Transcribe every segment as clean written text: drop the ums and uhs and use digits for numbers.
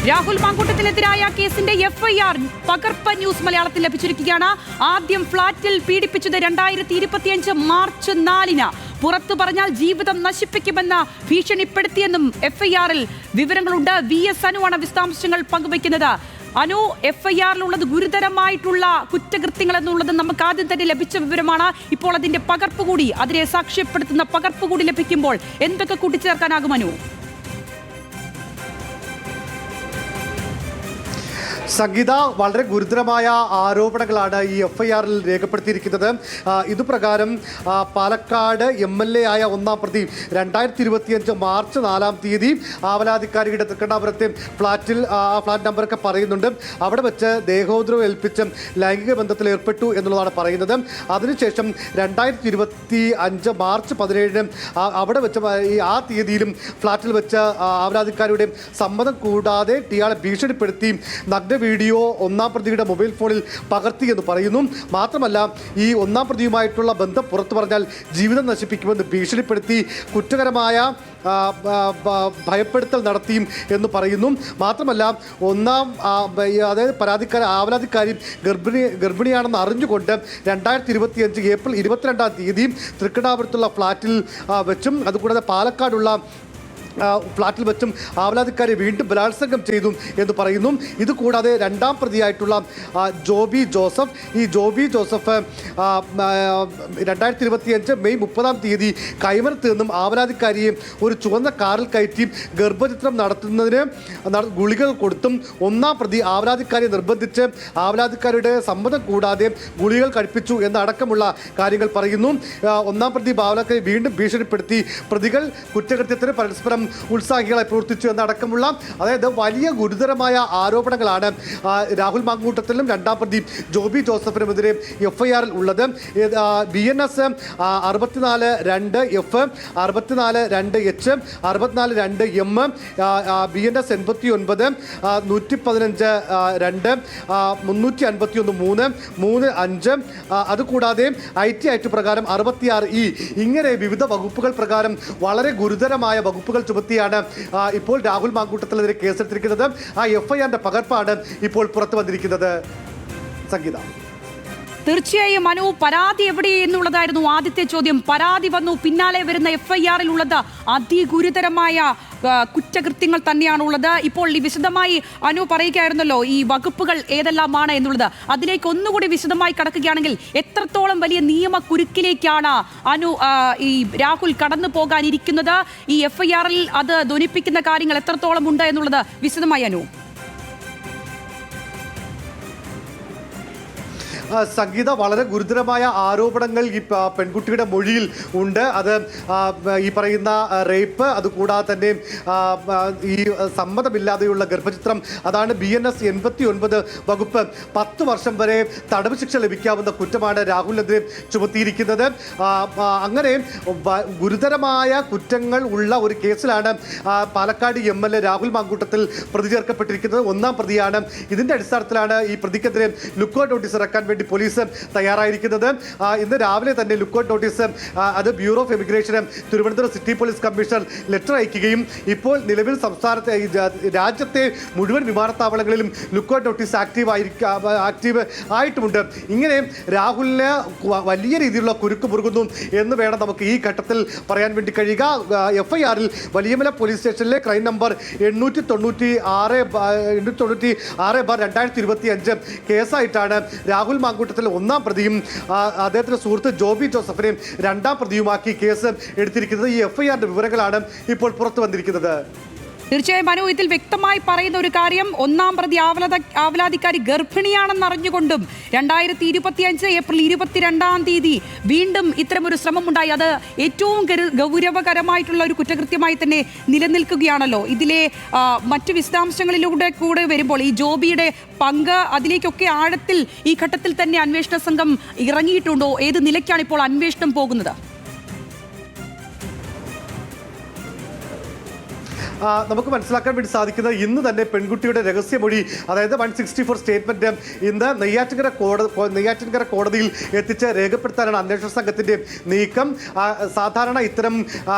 രാഹുൽ മാങ്കൂട്ടത്തിനെതിരായ കേസിന്റെ എഫ്ഐആർ പകർപ്പ് ന്യൂസ് മലയാളത്തിൽ ലഭിച്ചിരിക്കുകയാണ്. ആദ്യം ഫ്ളാറ്റിൽ പീഡിപ്പിച്ചത് 2025 മാർച്ച് 4-ന്. പുറത്തു പറഞ്ഞാൽ ജീവിതം നശിപ്പിക്കുമെന്ന് ഭീഷണിപ്പെടുത്തിയെന്നും എഫ്ഐആറിൽ വിവരങ്ങളുണ്ട്. VS അനുവാണ് വിശദാംശങ്ങൾ പങ്കുവയ്ക്കുന്നത്. അനു, എഫ്ഐആറിലുള്ളത് ഗുരുതരമായിട്ടുള്ള കുറ്റകൃത്യങ്ങൾ എന്നുള്ളത് നമുക്ക് ആദ്യം തന്നെ ലഭിച്ച വിവരമാണ്. ഇപ്പോൾ അതിന്റെ പകർപ്പ് കൂടി, അതിനെ സാക്ഷ്യപ്പെടുത്തുന്ന പകർപ്പ് കൂടി ലഭിക്കുമ്പോൾ എന്തൊക്കെ കൂട്ടിച്ചേർക്കാനാകും അനു? സംഗീത, വളരെ ഗുരുതരമായ ആരോപണങ്ങളാണ് ഈ എഫ്ഐആറിൽ രേഖപ്പെടുത്തിയിരിക്കുന്നത്. ഇതുപ്രകാരം പാലക്കാട് MLA ആയ ഒന്നാം പ്രതി 2025 മാർച്ച് 4 ആവലാധികാരിയുടെ തൃക്കണ്ണാപുരത്തെ ഫ്ളാറ്റ് നമ്പറൊക്കെ പറയുന്നുണ്ട്. അവിടെ വെച്ച് ദേഹോദ്രവം ഏൽപ്പിച്ച് ലൈംഗിക ബന്ധത്തിൽ ഏർപ്പെട്ടു എന്നുള്ളതാണ് പറയുന്നത്. അതിനുശേഷം 2025 മാർച്ച് 17 അവിടെ വെച്ച് ആ തീയതിയിലും ഫ്ളാറ്റിൽ വെച്ച് ആവലാധികാരിയുടെ സമ്മതം കൂടാതെ ഇയാളെ ഭീഷണിപ്പെടുത്തി നഗ്ന വീഡിയോ ഒന്നാം പ്രതിയുടെ മൊബൈൽ ഫോണിൽ പകർത്തി എന്ന് പറയുന്നു. മാത്രമല്ല, ഈ ഒന്നാം പ്രതിയുമായിട്ടുള്ള ബന്ധം പുറത്തു പറഞ്ഞാൽ ജീവിതം നശിപ്പിക്കുമെന്ന് ഭീഷണിപ്പെടുത്തി കുറ്റകരമായ ഭയപ്പെടുത്തൽ നടത്തിയും എന്ന് പറയുന്നു. മാത്രമല്ല, അതായത് ആവലാധിക്കാരി ഗർഭിണിയാണെന്ന് അറിഞ്ഞുകൊണ്ട് 2025 ഏപ്രിൽ 22 തൃക്കണ്ണാപുരത്തുള്ള ഫ്ളാറ്റിൽ വെച്ചും അതുകൂടാതെ പാലക്കാടുള്ള ഫ്ളാറ്റിൽ വെച്ചും ആവലാധിക്കാരെ വീണ്ടും ബലാത്സംഗം ചെയ്തു എന്ന് പറയുന്നു. ഇതുകൂടാതെ രണ്ടാം പ്രതിയായിട്ടുള്ള ജോബി ജോസഫ്, ഈ ജോബി ജോസഫ് 2025 മെയ് 30 കൈമനത്ത് നിന്നും ആവലാധിക്കാരിയെ ഒരു ചുവന്ന കാറിൽ കയറ്റി ഗർഭചിത്രം നടത്തുന്നതിന് ഗുളികൾ കൊടുത്തും ഒന്നാം പ്രതി ആവലാധിക്കാരിയെ നിർബന്ധിച്ച് ആവലാധിക്കാരിയുടെ സമ്മതം കൂടാതെ ഗുളികൾ കഴിപ്പിച്ചു എന്നടക്കമുള്ള കാര്യങ്ങൾ പറയുന്നു. ഒന്നാം പ്രതി ആവലാധിക്കാരി വീണ്ടും ഭീഷണിപ്പെടുത്തി പ്രതികൾ കുറ്റകൃത്യത്തിന് പരസ്പരം ഉത്സാഹികളായി പ്രവർത്തിച്ചു എന്നടക്കമുള്ള, അതായത് വലിയ ഗുരുതരമായ ആരോപണങ്ങളാണ് രാഹുൽ മാങ്കൂട്ടത്തിലും രണ്ടാം പ്രതി ജോബി ജോസഫിനുമെതിരെ എഫ്ഐആറിൽ ഉള്ളത്. BNS 64(2)F, 64(2)H, 64(2)M, BNS 89, 115(2), 351(3), 3(5), അതുകൂടാതെ IT ആക്ട് പ്രകാരം 66E, ഇങ്ങനെ വിവിധ വകുപ്പുകൾ പ്രകാരം വളരെ ഗുരുതരമായ വകുപ്പുകൾ ചുമത്തിയാണ് ഇപ്പോൾ രാഹുൽ മാങ്കൂട്ടത്തിനെതിരെ കേസെടുത്തിരിക്കുന്നത്. ആ എഫ്ഐആറിന്റെ പകർപ്പാണ് ഇപ്പോൾ പുറത്തു വന്നിരിക്കുന്നത്. സംഗീത, തീർച്ചയായും അനു, പരാതി എവിടെ എന്നുള്ളതായിരുന്നു ആദ്യത്തെ ചോദ്യം. പരാതി വന്നു, പിന്നാലെ വരുന്ന എഫ്ഐആറിലുള്ളത് അതിഗുരുതരമായ കുറ്റകൃത്യങ്ങൾ തന്നെയാണുള്ളത്. ഇപ്പോൾ ഈ വിശദമായി അനു പറയുകയായിരുന്നല്ലോ ഈ വകുപ്പുകൾ ഏതെല്ലാമാണ് എന്നുള്ളത്. അതിലേക്ക് ഒന്നുകൂടി വിശദമായി കടക്കുകയാണെങ്കിൽ എത്രത്തോളം വലിയ നിയമ കുരുക്കിലേക്കാണ് അനു ഈ രാഹുൽ കടന്നു പോകാനിരിക്കുന്നത്? ഈ എഫ്ഐആറിൽ അത് ധ്വനിപ്പിക്കുന്ന കാര്യങ്ങൾ എത്രത്തോളം ഉണ്ട് എന്നുള്ളത് വിശദമായി അനു. സംഗീത, വളരെ ഗുരുതരമായ ആരോപണങ്ങൾ ഈ പെൺകുട്ടിയുടെ മൊഴിയിൽ ഉണ്ട്. അത് ഈ പറയുന്ന റേപ്പ്, അതുകൂടാതെ തന്നെ ഈ സമ്മതമില്ലാതെയുള്ള ഗർഭചിത്രം, അതാണ് BNS 89 വകുപ്പ്. 10 വർഷം വരെ തടവ് ശിക്ഷ ലഭിക്കാവുന്ന കുറ്റമാണ് രാഹുലിനെതിരെ ചുമത്തിയിരിക്കുന്നത്. അങ്ങനെ ഗുരുതരമായ കുറ്റങ്ങൾ ഉള്ള ഒരു കേസിലാണ് പാലക്കാട് MLA രാഹുൽ മാങ്കൂട്ടത്തിൽ പ്രതി ചേർക്കപ്പെട്ടിരിക്കുന്നത്. ഒന്നാം പ്രതിയാണ്. ഇതിൻ്റെ അടിസ്ഥാനത്തിലാണ് ഈ പ്രതിക്കെതിരെ ലുക്കൌട്ട് നോട്ടീസ് ഇറക്കാൻ വേണ്ടി പോലീസ് തയ്യാറായിരിക്കുന്നത്. ഇന്ന് രാവിലെ തന്നെ ലുക്കൌട്ട് നോട്ടീസ് അത് bureau of immigration Thiruvananthapuram city police commissioner letter അയക്കുകയും ഇപ്പോൾ നിലവിൽ സംസ്ഥാനത്തെ രാജ്യത്തെ മുഴുവൻ വിമാനത്താവളങ്ങളിലും ലുക്കൌട്ട് നോട്ടീസ് ആക്റ്റീവ് ആയിട്ടുമുണ്ട്. ഇങ്ങനെ രാഹുലിന് വലിയ രീതിയിലുള്ള കുരുക്ക് മുറുകുന്നു എന്ന് വേണം നമുക്ക് ഈ ഘട്ടത്തിൽ പറയാൻ വേണ്ടി കഴിയുക. എഫ്ഐആറിൽ വലിയമല പോലീസ് സ്റ്റേഷനിലെ ക്രൈം നമ്പർ 896/2025 കേസായിട്ടാണ് രാഹുൽ മാങ്കൂട്ടത്തിൽ ഒന്നാം പ്രതിയും അദ്ദേഹത്തിന്റെ സുഹൃത്ത് ജോബി ജോസഫിനെയും രണ്ടാം പ്രതിയുമാക്കി കേസ് എടുത്തിരിക്കുന്നത്. ഈ എഫ്ഐആറിന്റെ വിവരങ്ങളാണ് ഇപ്പോൾ പുറത്തു വന്നിരിക്കുന്നത്. തീർച്ചയായും മനു, ഇതിൽ വ്യക്തമായി പറയുന്ന ഒരു കാര്യം, ഒന്നാം പ്രതി ആവലാധിക്കാരി ഗർഭിണിയാണെന്ന് അറിഞ്ഞുകൊണ്ടും 2025 ഏപ്രിൽ 22 വീണ്ടും ഇത്തരമൊരു ശ്രമമുണ്ടായി. അത് ഏറ്റവും ഗൗരവകരമായിട്ടുള്ള ഒരു കുറ്റകൃത്യമായി തന്നെ നിലനിൽക്കുകയാണല്ലോ. ഇതിലെ മറ്റു വിശദാംശങ്ങളിലൂടെ കൂടെ വരുമ്പോൾ ഈ ജോബിയുടെ പങ്ക്, അതിലേക്കൊക്കെ ആഴത്തിൽ ഈ ഘട്ടത്തിൽ തന്നെ അന്വേഷണ സംഘം ഇറങ്ങിയിട്ടുണ്ടോ? ഏത് നിലയ്ക്കാണ് ഇപ്പോൾ അന്വേഷണം പോകുന്നത്? നമുക്ക് മനസ്സിലാക്കാൻ വേണ്ടി സാധിക്കുന്നത് ഇന്ന് തന്നെ പെൺകുട്ടിയുടെ രഹസ്യമൊഴി, അതായത് 164 സ്റ്റേറ്റ്മെന്റ് ഇന്ന് നെയ്യാറ്റിൻകര കോടതിയിൽ എത്തിച്ച് രേഖപ്പെടുത്താനാണ് അന്വേഷണ സംഘത്തിന്റെ നീക്കം. സാധാരണ ഇത്തരം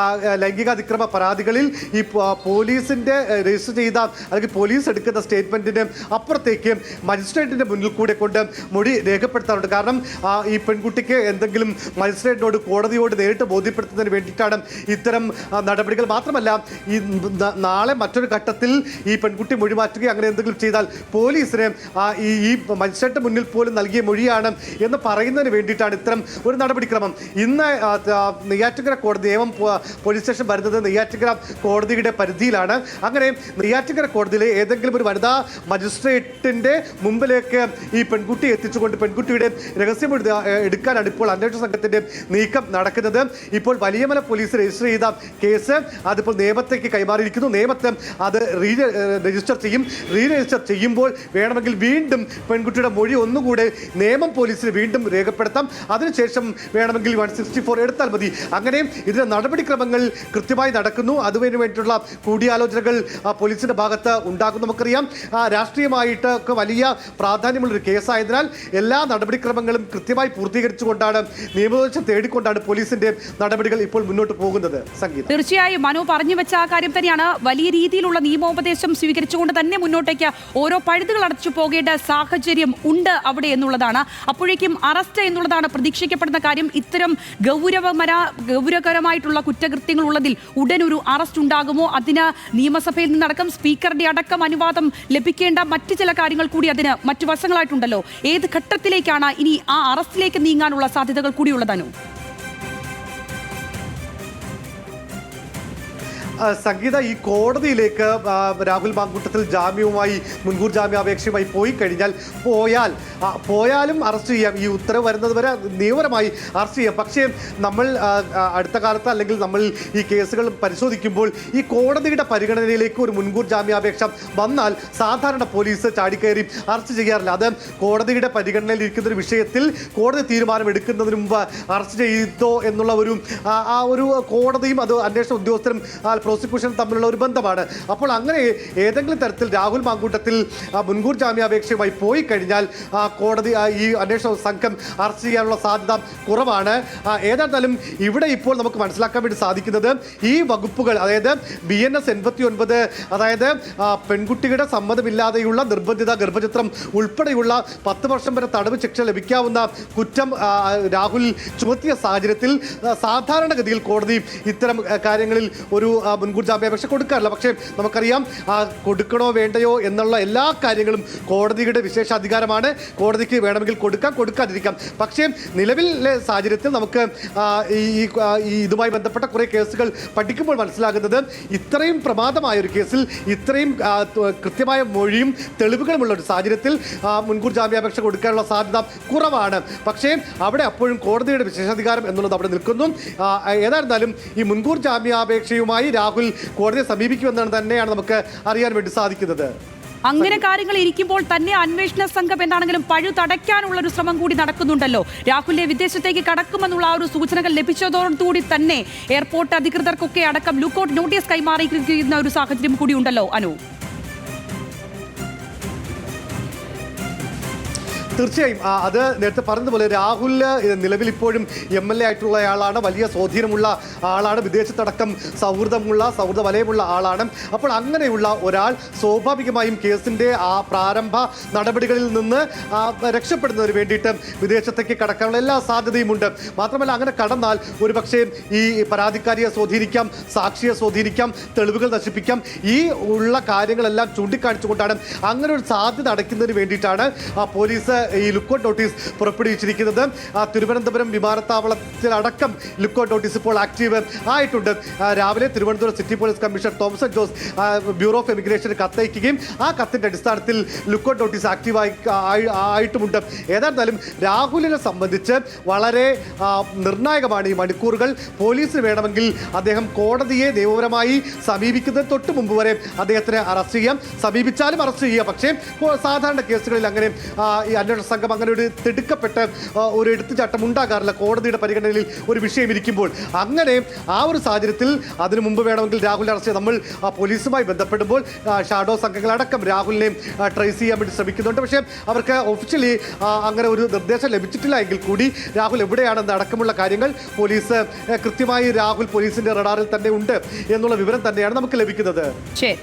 ലൈംഗികാതിക്രമ പരാതികളിൽ ഈ പോലീസിന്റെ രജിസ്റ്റർ ചെയ്ത അല്ലെങ്കിൽ പോലീസ് എടുക്കുന്ന സ്റ്റേറ്റ്മെന്റിന് അപ്പുറത്തേക്ക് മജിസ്ട്രേറ്റിന്റെ മുന്നിൽ കൂടെ കൊണ്ട് മൊഴി രേഖപ്പെടുത്താറുണ്ട്. കാരണം ഈ പെൺകുട്ടിക്ക് എന്തെങ്കിലും മജിസ്ട്രേറ്റിനോട് കോടതിയോട് നേരിട്ട് ബോധ്യപ്പെടുത്തുന്നതിന് വേണ്ടിയിട്ടാണ് ഇത്തരം നടപടികൾ. മാത്രമല്ല ഈ നാളെ മറ്റൊരു ഘട്ടത്തിൽ ഈ പെൺകുട്ടി മൊഴി മാറ്റുകയോ അങ്ങനെ എന്തെങ്കിലും ചെയ്താൽ പോലീസിന് ഈ മജിസ്ട്രേറ്റ് മുന്നിൽ പോലും നൽകിയ മൊഴിയാണ് എന്ന് പറയുന്നതിന് വേണ്ടിയിട്ടാണ് ഇത്തരം ഒരു നടപടിക്രമം. ഇന്ന് നെയ്യാറ്റിൻകര കോടതി നിയമം പോലീസ് സ്റ്റേഷൻ വരുന്നത് നെയ്യാറ്റിൻകര കോടതിയുടെ പരിധിയിലാണ്. അങ്ങനെ നെയ്യാറ്റിൻകര കോടതിയിലെ ഏതെങ്കിലും ഒരു വനിതാ മജിസ്ട്രേറ്റിന്റെ മുമ്പിലേക്ക് ഈ പെൺകുട്ടിയെ എത്തിച്ചുകൊണ്ട് പെൺകുട്ടിയുടെ രഹസ്യമൊഴി എടുക്കാനാണ് ഇപ്പോൾ അന്വേഷണ സംഘത്തിന്റെ നീക്കം നടക്കുന്നത്. ഇപ്പോൾ വലിയമല പോലീസ് രജിസ്റ്റർ ചെയ്ത കേസ് അതിപ്പോൾ നിയമത്തേക്ക് കൈമാറിയിരിക്കുന്നു. നിയമത്തെ അത് രജിസ്റ്റർ ചെയ്യും. രജിസ്റ്റർ ചെയ്യുമ്പോൾ വേണമെങ്കിൽ വീണ്ടും പെൺകുട്ടിയുടെ മൊഴി ഒന്നുകൂടെ നിയമം പോലീസിന് വീണ്ടും രേഖപ്പെടുത്താം. അതിനുശേഷം വേണമെങ്കിൽ 164 എടുത്താൽ മതി. അങ്ങനെ ഇതിന്റെ നടപടിക്രമങ്ങൾ കൃത്യമായി നടക്കുന്നു. അതിനു വേണ്ടിയിട്ടുള്ള കൂടിയാലോചനകൾ പോലീസിന്റെ ഭാഗത്ത് ഉണ്ടാകും. നമുക്കറിയാം രാഷ്ട്രീയമായിട്ട് ഒക്കെ വലിയ പ്രാധാന്യമുള്ളൊരു കേസായതിനാൽ എല്ലാ നടപടിക്രമങ്ങളും കൃത്യമായി പൂർത്തീകരിച്ചുകൊണ്ടാണ് നിയമോപദേശം തേടിക്കൊണ്ടാണ് പോലീസിന്റെ നടപടികൾ ഇപ്പോൾ മുന്നോട്ട് പോകുന്നത്. സംഗീത, തീർച്ചയായും മനു പറഞ്ഞു വെച്ച ആ കാര്യം തന്നെയാണ്. വലിയ രീതിയിലുള്ള നിയമോപദേശം സ്വീകരിച്ചുകൊണ്ട് തന്നെ മുന്നോട്ടേക്ക് ഓരോ പഴുതുകൾ അടച്ചു പോകേണ്ട സാഹചര്യം ഉണ്ട് അവിടെ എന്നുള്ളതാണ്. അപ്പോഴേക്കും അറസ്റ്റ് എന്നുള്ളതാണ് പ്രതീക്ഷിക്കപ്പെടുന്ന കാര്യം. ഇത്തരം ഗൗരവകരമായിട്ടുള്ള കുറ്റകൃത്യങ്ങൾ ഉള്ളതിൽ ഉടൻ ഒരു അറസ്റ്റ് ഉണ്ടാകുമോ? അതിന് നിയമസഭയിൽ നിന്നടക്കം സ്പീക്കറുടെ അടക്കം അനുവാദം ലഭിക്കേണ്ട മറ്റു ചില കാര്യങ്ങൾ കൂടി അതിന് മറ്റു വശങ്ങളായിട്ടുണ്ടല്ലോ. ഏത് ഘട്ടത്തിലേക്കാണ് ഇനി ആ അറസ്റ്റിലേക്ക് നീങ്ങാനുള്ള സാധ്യതകൾ കൂടിയുള്ളതാണോ? സംഗീത, ഈ കോടതിയിലേക്ക് രാഹുൽ മാങ്കൂട്ടത്തിൽ ജാമ്യവുമായി മുൻകൂർ ജാമ്യാപേക്ഷയുമായി പോയാലും അറസ്റ്റ് ചെയ്യാം. ഈ ഉത്തരവ് വരുന്നത് വരെ നിയമപരമായി അറസ്റ്റ് ചെയ്യാം. പക്ഷേ നമ്മൾ അടുത്ത കാലത്ത് അല്ലെങ്കിൽ നമ്മൾ ഈ കേസുകൾ പരിശോധിക്കുമ്പോൾ ഈ കോടതിയുടെ പരിഗണനയിലേക്ക് ഒരു മുൻകൂർ ജാമ്യാപേക്ഷ വന്നാൽ സാധാരണ പോലീസ് ചാടിക്കയറി അറസ്റ്റ് ചെയ്യാറില്ല. അത് കോടതിയുടെ പരിഗണനയിൽ ഇരിക്കുന്ന ഒരു വിഷയത്തിൽ കോടതി തീരുമാനം എടുക്കുന്നതിന് മുമ്പ് അറസ്റ്റ് ചെയ്തോ എന്നുള്ള ഒരു കോടതിയും അത് അന്വേഷണ ഉദ്യോഗസ്ഥരും പ്രോസിക്യൂഷൻ തമ്മിലുള്ള ഒരു ബന്ധമാണ്. അപ്പോൾ അങ്ങനെ ഏതെങ്കിലും തരത്തിൽ രാഹുൽ മാങ്കൂട്ടത്തിൽ മുൻകൂർ ജാമ്യാപേക്ഷയുമായി പോയി കഴിഞ്ഞാൽ കോടതി ഈ അന്വേഷണ സംഘം അറസ്റ്റ് ചെയ്യാനുള്ള സാധ്യത കുറവാണ്. ഏതായിരുന്നാലും ഇവിടെ ഇപ്പോൾ നമുക്ക് മനസ്സിലാക്കാൻ വേണ്ടി സാധിക്കുന്നത് ഈ വകുപ്പുകൾ, അതായത് BNS 89, അതായത് പെൺകുട്ടിയുടെ സമ്മതമില്ലാതെയുള്ള നിർബന്ധിത ഗർഭചിത്രം ഉൾപ്പെടെയുള്ള 10 വർഷം വരെ തടവ് ശിക്ഷ ലഭിക്കാവുന്ന കുറ്റം രാഹുൽ ചുമത്തിയ സാഹചര്യത്തിൽ സാധാരണഗതിയിൽ കോടതി ഇത്തരം കാര്യങ്ങളിൽ ഒരു മുൻകൂർ ജാമ്യാപേക്ഷ കൊടുക്കാറില്ല. പക്ഷേ നമുക്കറിയാം കൊടുക്കണോ വേണ്ടയോ എന്നുള്ള എല്ലാ കാര്യങ്ങളും കോടതിയുടെ വിശേഷാധികാരമാണ്. കോടതിക്ക് വേണമെങ്കിൽ കൊടുക്കാതിരിക്കാം. പക്ഷേ നിലവിലെ സാഹചര്യത്തിൽ നമുക്ക് ഇതുമായി ബന്ധപ്പെട്ട കുറേ കേസുകൾ പഠിക്കുമ്പോൾ മനസ്സിലാകുന്നത് ഇത്രയും പ്രമാദമായ ഒരു കേസിൽ ഇത്രയും കൃത്യമായ മൊഴിയും തെളിവുകളുമുള്ള ഒരു സാഹചര്യത്തിൽ മുൻകൂർ ജാമ്യാപേക്ഷ കൊടുക്കാനുള്ള സാധ്യത കുറവാണ്. പക്ഷേ അവിടെ അപ്പോഴും കോടതിയുടെ വിശേഷാധികാരം എന്നുള്ളത് അവിടെ നിൽക്കുന്നു. ഏതായിരുന്നാലും ഈ മുൻകൂർ ജാമ്യാപേക്ഷയുമായി രാഹുൽ കോടതിയെ സമീപിക്കുമെന്നാണ് തന്നെയാണ് നമുക്ക് അറിയാൻ വേണ്ടി സാധിക്കുന്നത്. അങ്ങനെ കാര്യങ്ങൾ ഇരിക്കുമ്പോൾ തന്നെ അന്വേഷണ സംഘം എന്താണെങ്കിലും പഴുതടയ്ക്കാനുള്ള ഒരു ശ്രമം കൂടി നടക്കുന്നുണ്ടല്ലോ. രാഹുലിനെ വിദേശത്തേക്ക് കടക്കുമെന്നുള്ള ആ ഒരു സൂചനകൾ ലഭിച്ചതോടുകൂടി തന്നെ എയർപോർട്ട് അധികൃതർക്കൊക്കെ അടക്കം ലുക്കൌട്ട് നോട്ടീസ് കൈമാറിയിരിക്കുന്ന ഒരു സാഹചര്യം കൂടി ഉണ്ടല്ലോ. അനു, തീർച്ചയായും അത് നേരത്തെ പറഞ്ഞതുപോലെ രാഹുൽ നിലവിൽ ഇപ്പോഴും MLA ആയിട്ടുള്ള ആളാണ്. വലിയ സ്വാധീനമുള്ള ആളാണ്. വിദേശത്തടക്കം സൗഹൃദ വലയമുള്ള ആളാണ്. അപ്പോൾ അങ്ങനെയുള്ള ഒരാൾ സ്വാഭാവികമായും കേസിൻ്റെ ആ പ്രാരംഭ നടപടികളിൽ നിന്ന് രക്ഷപ്പെടുന്നതിന് വേണ്ടിയിട്ട് വിദേശത്തേക്ക് കടക്കാനുള്ള എല്ലാ സാധ്യതയുമുണ്ട്. മാത്രമല്ല അങ്ങനെ കടന്നാൽ ഒരുപക്ഷേ ഈ പരാതിക്കാരിയെ സ്വാധീനിക്കാം, സാക്ഷിയെ സ്വാധീനിക്കാം, തെളിവുകൾ നശിപ്പിക്കാം. ഈ ഉള്ള കാര്യങ്ങളെല്ലാം ചൂണ്ടിക്കാണിച്ചുകൊണ്ടാണ് അങ്ങനെ ഒരു സാധ്യത അടയ്ക്കുന്നതിന് വേണ്ടിയിട്ടാണ് പോലീസ് ഈ ലുക്കൌട്ട് നോട്ടീസ് പുറപ്പെടുവിച്ചിരിക്കുന്നത്. തിരുവനന്തപുരം വിമാനത്താവളത്തിലടക്കം ലുക്കൌട്ട് നോട്ടീസ് ഇപ്പോൾ ആക്റ്റീവ് ആയിട്ടുണ്ട്. രാവിലെ Thiruvananthapuram city police commissioner Thomas Jose bureau of എമിഗ്രേഷന് കത്തയക്കുകയും ആ കത്തിൻ്റെ അടിസ്ഥാനത്തിൽ ലുക്കൌട്ട് നോട്ടീസ് ആക്റ്റീവ് ആയിട്ടുമുണ്ട്. ഏതായിരുന്നാലും രാഹുലിനെ സംബന്ധിച്ച് വളരെ നിർണായകമാണ് ഈ മണിക്കൂറുകൾ. പോലീസിന് വേണമെങ്കിൽ അദ്ദേഹം കോടതിയെ നിയമപരമായി സമീപിക്കുന്നതിന് തൊട്ട് മുമ്പ് വരെ അദ്ദേഹത്തിന് അറസ്റ്റ് ചെയ്യാം. സമീപിച്ചാലും അറസ്റ്റ് ചെയ്യാം. പക്ഷേ സാധാരണ കേസുകളിൽ അങ്ങനെ ഈ അന്വേഷണ അന്വേഷണ സംഘം അങ്ങനെ ഒരു തിടുക്കപ്പെട്ട് ഒരു എടുത്തുചാട്ടം ഉണ്ടാകാറില്ല കോടതിയുടെ പരിഗണനയിൽ ഒരു വിഷയം ഇരിക്കുമ്പോൾ. അങ്ങനെ ആ ഒരു സാഹചര്യത്തിൽ അതിനു മുമ്പ് വേണമെങ്കിൽ രാഹുലിനെ അറസ്റ്റ് നമ്മൾ പോലീസുമായി ബന്ധപ്പെടുമ്പോൾ ഷാഡോ സംഘങ്ങളടക്കം രാഹുലിനെ ട്രേസ് ചെയ്യാൻ വേണ്ടി ശ്രമിക്കുന്നുണ്ട്. പക്ഷേ അവർക്ക് ഒഫീഷ്യലി അങ്ങനെ ഒരു നിർദ്ദേശം ലഭിച്ചിട്ടില്ല എങ്കിൽ കൂടി രാഹുൽ എവിടെയാണെന്ന് അടക്കമുള്ള കാര്യങ്ങൾ പോലീസ് കൃത്യമായി രാഹുൽ പോലീസിന്റെ റഡാറിൽ തന്നെ ഉണ്ട് എന്നുള്ള വിവരം തന്നെയാണ് നമുക്ക് ലഭിക്കുന്നത്. ശരി.